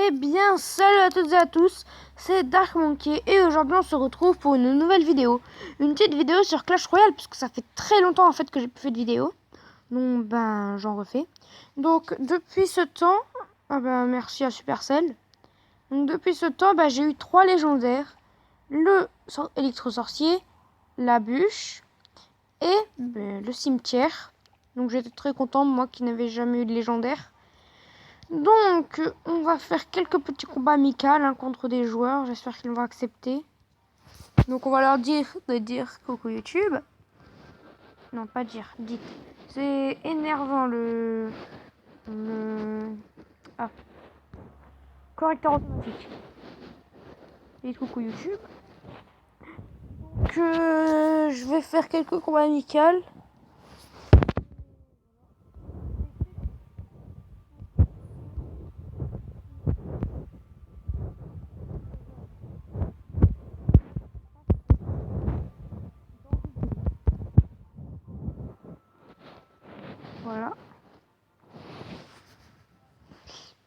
Eh bien, salut à toutes et à tous, c'est Dark Monkey et aujourd'hui on se retrouve pour une nouvelle vidéo. Une petite vidéo sur Clash Royale puisque ça fait très longtemps en fait que j'ai pas fait de vidéo. Donc ben j'en refais. Donc depuis ce temps, merci à Supercell. Donc depuis ce temps, j'ai eu 3 légendaires. Le électro-sorcier, la bûche et le cimetière. Donc j'étais très content, moi qui n'avais jamais eu de légendaire. Donc, on va faire quelques petits combats amicaux contre des joueurs. J'espère qu'ils vont accepter. Donc, on va leur dire de dire coucou YouTube. Non, pas dire, dites. C'est énervant Ah, correcteur automatique. Dites coucou YouTube. Que je vais faire quelques combats amicaux. Voilà.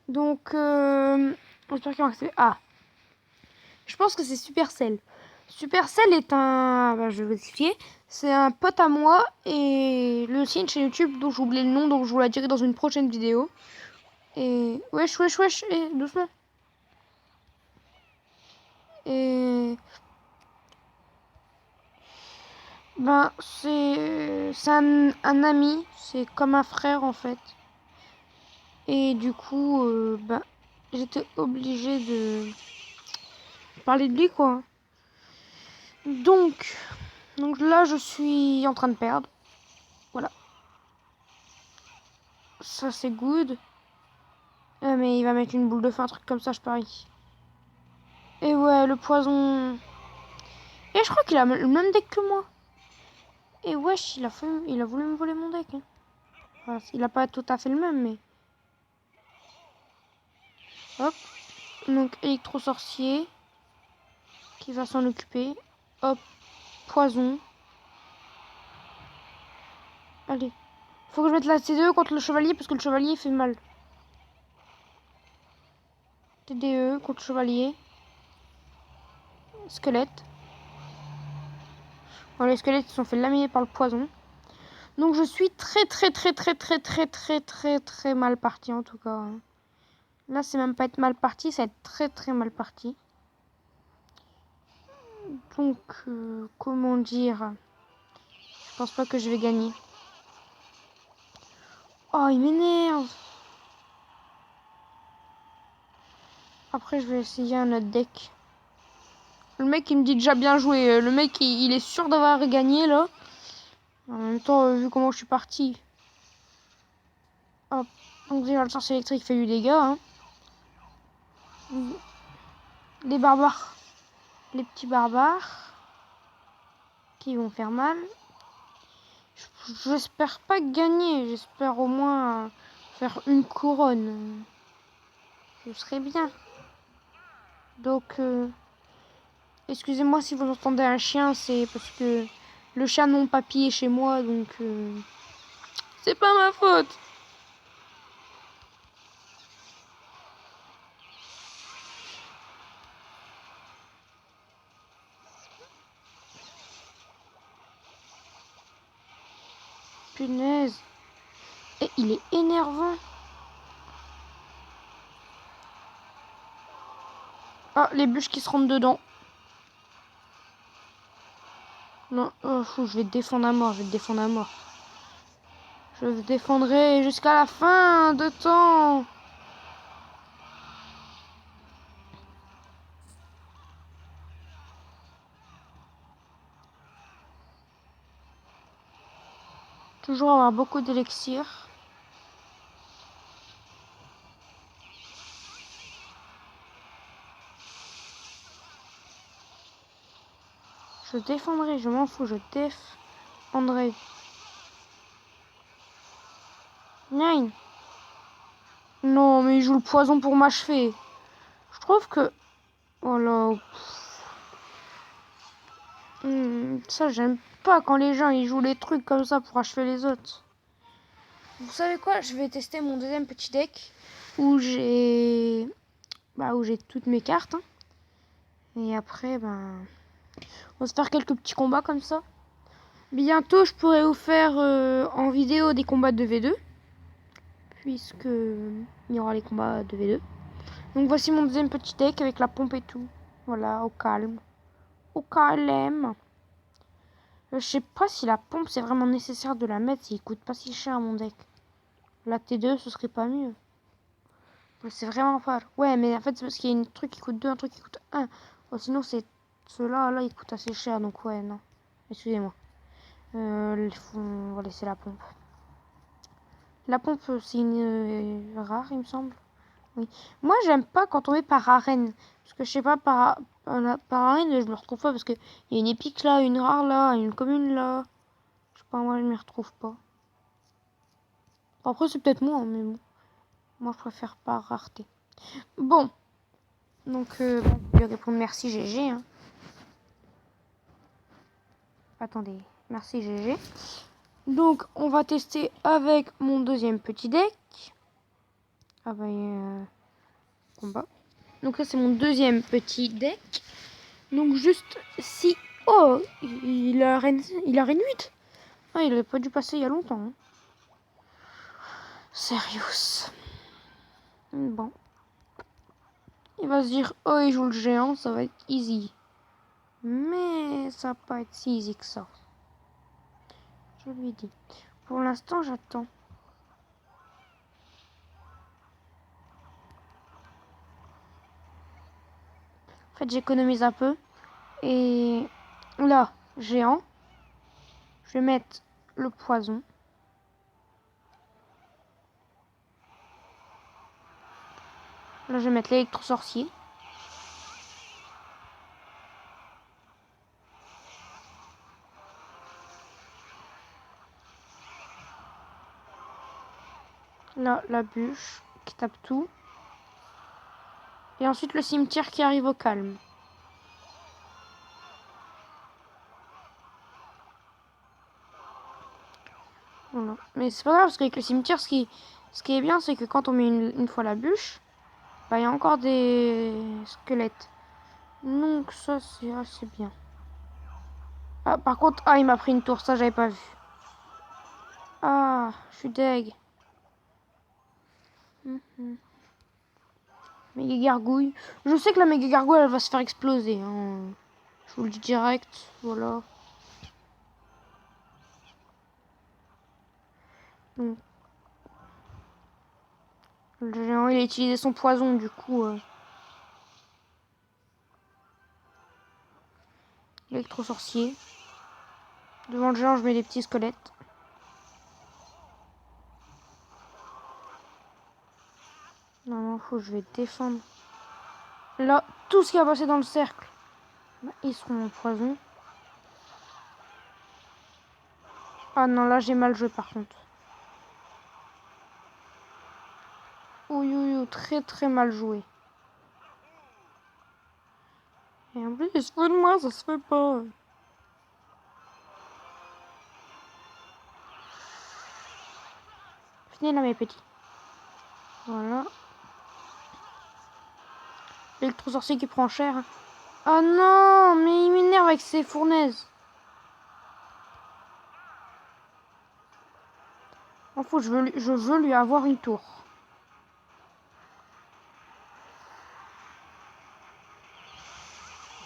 Donc, j'espère qu'ils vont accepter. Ah, je pense que c'est Supercell. Supercell est un... je vais vous expliquer. C'est un pote à moi et le sien chez YouTube dont j'ai oublié le nom, donc je vous la dirai dans une prochaine vidéo. Et... Wesh, et doucement. Et... c'est un ami, c'est comme un frère en fait. Et du coup, j'étais obligée de parler de lui quoi. Donc là, je suis en train de perdre. Voilà. Ça, c'est good. Mais il va mettre une boule de feu, un truc comme ça, je parie. Et ouais, le poison... Et je crois qu'il a le même deck que moi. Et wesh, il a voulu me voler mon deck. Hein. Enfin, il a pas tout à fait le même, mais... Hop. Donc, électro-sorcier. Qui va s'en occuper. Hop. Poison. Allez. Faut que je mette la TDE contre le chevalier, parce que le chevalier fait mal. TDE contre le chevalier. Squelette. Bon, les squelettes ils sont fait lamier par le poison. Donc je suis très mal parti en tout cas. Là c'est même pas être mal parti, c'est être très mal parti. Donc comment dire, je pense pas que je vais gagner. Oh il m'énerve. Après je vais essayer un autre deck. Le mec il me dit déjà bien joué. Le mec il est sûr d'avoir gagné là. En même temps vu comment je suis parti. Hop. Donc déjà le sorcier électrique fait du dégât. Hein. Les barbares. Les petits barbares. Qui vont faire mal. J'espère pas gagner. J'espère au moins faire une couronne. Ce serait bien. Donc, excusez-moi si vous entendez un chien, c'est parce que le chat non papy est chez moi, donc c'est pas ma faute. Punaise. Et il est énervant. Ah, les bûches qui se rentrent dedans. Non, oh, je vais te défendre à mort, je te défendrai jusqu'à la fin de temps. Toujours avoir beaucoup d'élixir. Je défendrai, je m'en fous, je défendrai. Nine. Non, mais il joue le poison pour m'achever. Je trouve que... Oh là... ça, j'aime pas quand les gens ils jouent les trucs comme ça pour achever les autres. Vous savez quoi? Je vais tester mon deuxième petit deck où j'ai bah, où j'ai toutes mes cartes. Hein. Et après, ben, on va se faire quelques petits combats comme ça. Bientôt, je pourrais vous faire en vidéo des combats de V2. Puisque il y aura les combats de V2. Donc voici mon deuxième petit deck avec la pompe et tout. Voilà, au calme. Au calme. Je sais pas si la pompe c'est vraiment nécessaire de la mettre. Il coûte pas si cher mon deck. La T2 ce serait pas mieux. C'est vraiment pas. Ouais, mais en fait c'est parce qu'il y a un truc qui coûte 2, un truc qui coûte 1. Oh, sinon c'est ceux-là, là, ils coûtent assez cher. Donc ouais, non. Excusez-moi. On va laisser la pompe. La pompe c'est une rare il me semble. Oui. Moi, j'aime pas quand on met par arène. Parce que je sais pas, par arène, je me retrouve pas. Parce qu'il y a une épique là, une rare là, une commune là. Je sais pas, moi, je m'y retrouve pas. Après, c'est peut-être moi, mais bon. Moi, je préfère par rareté. Bon. Donc, bon, je vais répondre merci GG. Hein. Attendez, merci GG. Donc, on va tester avec mon deuxième petit deck. Ah bah, combat. Donc là, c'est mon deuxième petit deck. Donc juste si... Oh, il a reine 8. Ah, il aurait pas dû passer il y a longtemps. Hein. Sérieux. Bon. Il va se dire, oh, il joue le géant, ça va être easy. Mais ça va pas être si easy que ça. Je lui dis. Pour l'instant, j'attends. En fait, j'économise un peu. Et là, géant. Je vais mettre le poison. Là, je vais mettre l'électro-sorcier. Là, la bûche qui tape tout. Et ensuite, le cimetière qui arrive au calme. Voilà. Mais c'est pas grave, parce qu'avec le cimetière, ce qui est bien, c'est que quand on met une fois la bûche, bah, il y a encore des squelettes. Donc ça, c'est assez bien. Ah, par contre, ah, il m'a pris une tour, ça, j'avais pas vu. Ah, je suis deg. Méga gargouille. Je sais que la méga gargouille, elle va se faire exploser. Hein. Je vous le dis direct, voilà. Donc, le géant, il a utilisé son poison, du coup. Électro-sorcier. Devant le géant, je mets des petits squelettes. Non, faut que je vais défendre. Là, tout ce qui va passer dans le cercle, bah, ils seront en poison. Ah non, là, j'ai mal joué par contre. Ouh, très très mal joué. Et en plus, il se fout de moi, ça se fait pas. Venez là, mes petits. Voilà. L'électro-sorcier qui prend cher. Ah non, mais il m'énerve avec ses fournaises. En fait, je veux lui avoir une tour.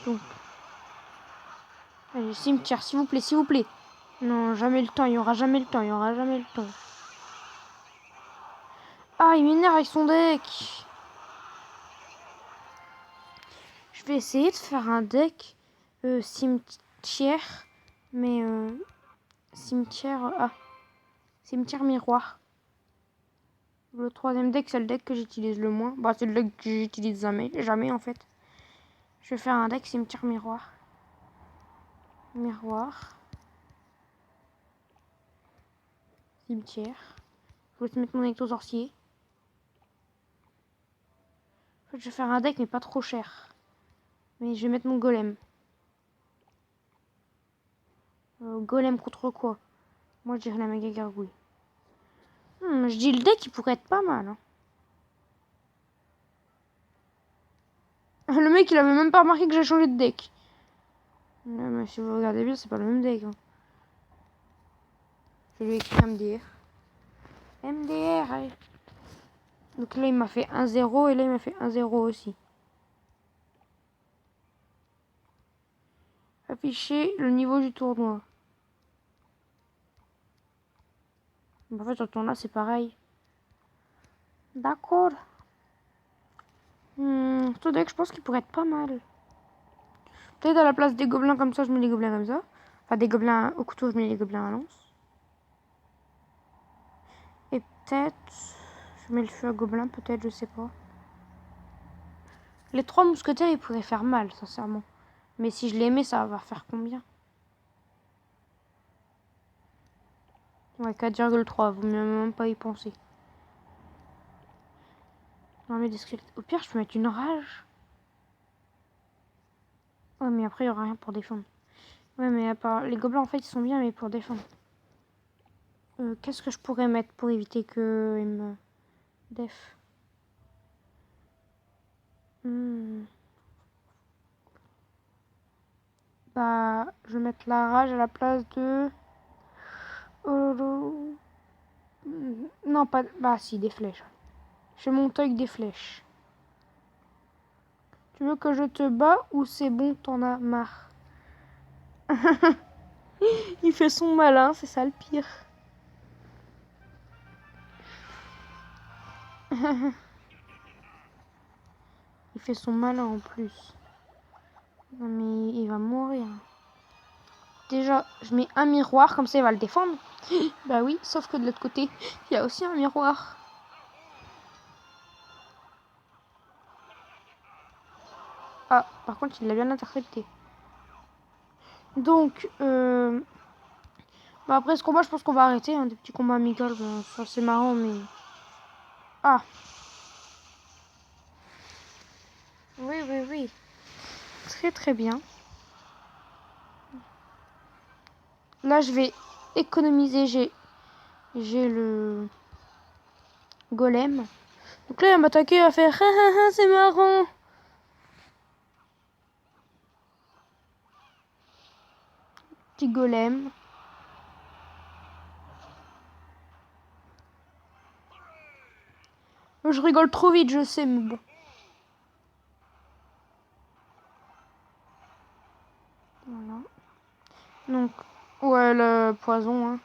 Donc. Allez, cimetière, s'il vous plaît, s'il vous plaît. Non, jamais le temps, il y aura jamais le temps, il y aura jamais le temps. Ah, il m'énerve avec son deck. Je vais essayer de faire un deck cimetière, mais cimetière miroir. Le troisième deck, c'est le deck que j'utilise le moins. Bah, c'est le deck que j'utilise jamais en fait. Je vais faire un deck cimetière miroir. Cimetière. Je vais aussi mettre mon électro sorcier. En fait, je vais faire un deck mais pas trop cher. Mais je vais mettre mon golem. Golem contre quoi? Moi, je dirais la méga gargouille. Je dis le deck, il pourrait être pas mal. Hein. Le mec, il avait même pas remarqué que j'ai changé de deck. Ouais, mais si vous regardez bien, c'est pas le même deck. Hein. Je lui ai écrit MDR. MDR, allez. Donc là, il m'a fait 1-0 et là, il m'a fait 1-0 aussi. Afficher le niveau du tournoi. En fait, sur là, c'est pareil. D'accord. Ce deck, je pense qu'il pourrait être pas mal. Peut-être à la place des gobelins comme ça, je mets les gobelins comme ça. Enfin, des gobelins au couteau, je mets les gobelins à lance. Et peut-être... Je mets le feu à gobelin, peut-être, je sais pas. Les 3 mousquetaires, ils pourraient faire mal, sincèrement. Mais si je les mets, ça va faire combien? Ouais, 4,3, vaut mieux même pas y penser. Non, mais des squelettes. Au pire, je peux mettre une rage. Ouais, mais après, il y aura rien pour défendre. Ouais, mais à part... Les gobelins, en fait, ils sont bien, mais pour défendre. Qu'est-ce que je pourrais mettre pour éviter que ils me def? Bah, je vais mettre la rage à la place de... Non, pas... Bah, si, des flèches. Je monte avec des flèches. Tu veux que je te bats ou c'est bon, t'en as marre? Il fait son malin, c'est ça le pire. Il fait son malin en plus. Non mais il va mourir. Déjà, je mets un miroir, comme ça il va le défendre. Bah oui, sauf que de l'autre côté, il y a aussi un miroir. Ah, par contre, il l'a bien intercepté. Donc, bah après ce combat, je pense qu'on va arrêter. Hein, des petits combats amicaux, bon, ça c'est marrant, mais... Ah. Oui, oui, oui. Très, très bien. Là, je vais économiser. J'ai le golem. Donc là, il va m'attaquer, il va faire c'est marrant. Petit golem. Je rigole trop vite, je sais, mais bon. Voilà. Donc, ouais, le poison, hein.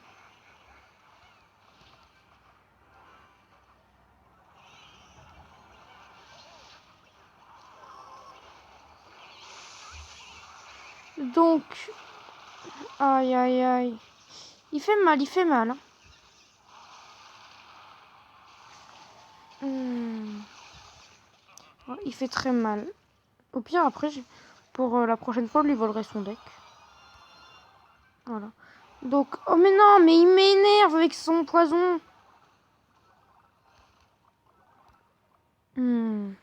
Donc, aïe, aïe, aïe. Il fait mal, il fait mal. Hein. Ouais, il fait très mal. Au pire, après, pour la prochaine fois, je lui volerai son deck. Voilà. Donc, oh mais non, mais il m'énerve avec son poison. Il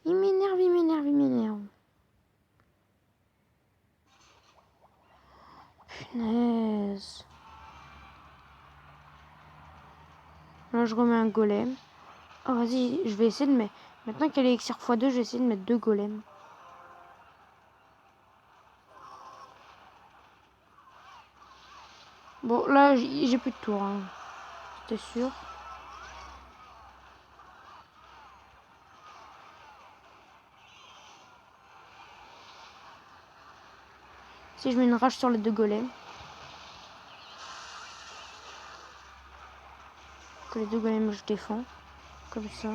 m'énerve, il m'énerve, il m'énerve. Punaise. Là, je remets un golem. Oh, vas-y, je vais essayer de mettre... Maintenant qu'il y a l'élixir x2, je vais essayer de mettre 2 golems. Bon, là, j'ai plus de tour. Hein. C'était sûr. Si je mets une rage sur les 2 golems. Que les 2 golems, je défends. Comme ça.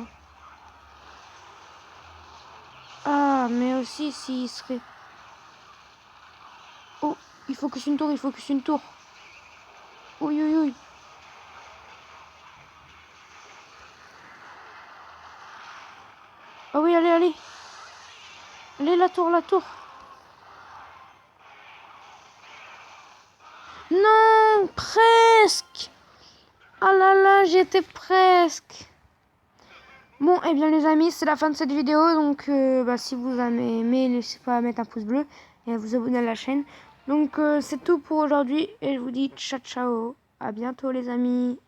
Ah, mais aussi s'il serait... Oh, il faut que c'est une tour, il faut que c'est une tour. Oui, oui, oui. Ah oui, allez, allez. Allez, la tour, la tour. Non, presque. Ah là là, j'étais presque. Bon, et bien les amis, c'est la fin de cette vidéo. Donc, si vous avez aimé, n'hésitez pas à mettre un pouce bleu et à vous abonner à la chaîne. Donc, c'est tout pour aujourd'hui. Et je vous dis ciao, ciao. À bientôt les amis.